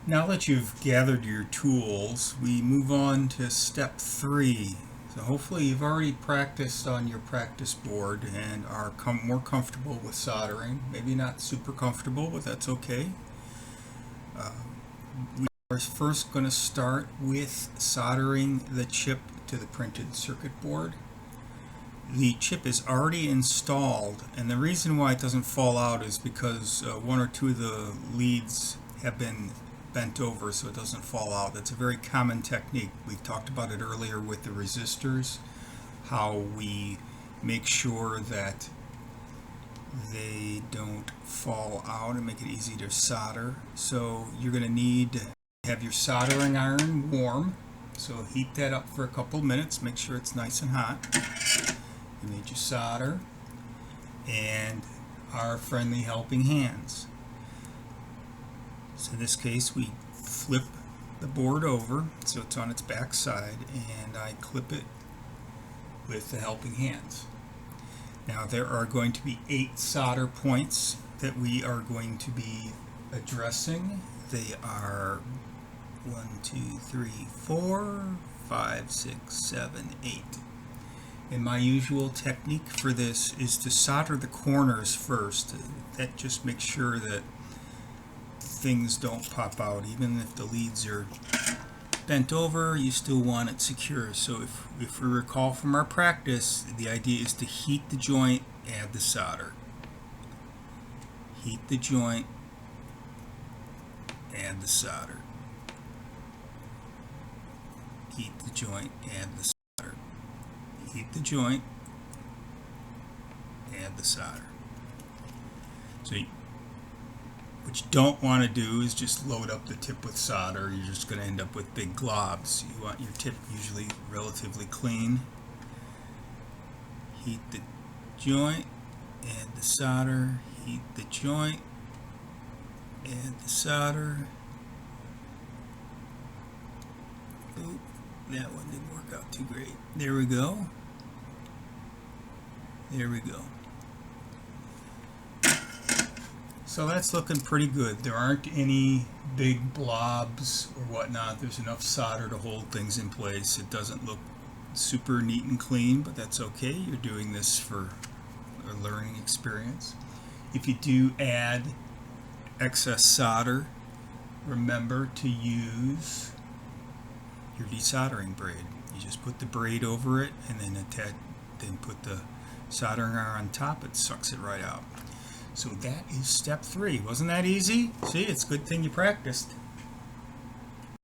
Now that you've gathered your tools, we move on to step 3. So hopefully you've already practiced on your practice board and are more comfortable with soldering. Maybe not super comfortable, but that's okay. We are first going to start with soldering the chip to the printed circuit board. The chip is already installed, and the reason why it doesn't fall out is because one or two of the leads have been bent over so it doesn't fall out. That's a very common technique. We've talked about it earlier with the resistors, how we make sure that they don't fall out and make it easy to solder. So you're going to need to have your soldering iron warm. So heat that up for a couple of minutes, make sure it's nice and hot. You need your solder and our friendly helping hands. So in this case, we flip the board over so it's on its back side, and I clip it with the helping hands. Now there are going to be 8 solder points that we are going to be addressing. They are 1, 2, 3, 4, 5, 6, 7, 8. And my usual technique for this is to solder the corners first. That just makes sure that things don't pop out. Even if the leads are bent over, you still want it secure. So if we recall from our practice, the idea is to heat the joint, add the solder. Heat the joint, add the solder. Heat the joint, add the solder. Heat the joint, add the solder. So what you don't want to do is just load up the tip with solder. You're just going to end up with big globs. You want your tip usually relatively clean. Heat the joint, add the solder. Heat the joint, add the solder. Oop, that one didn't work out too great. There we go. There we go. So that's looking pretty good. There aren't any big blobs or whatnot. There's enough solder to hold things in place. It doesn't look super neat and clean, but that's okay. You're doing this for a learning experience. If you do add excess solder, remember to use your desoldering braid. You just put the braid over it and then put the soldering iron on top. It sucks it right out. So that is step 3. Wasn't that easy? See, it's a good thing you practiced.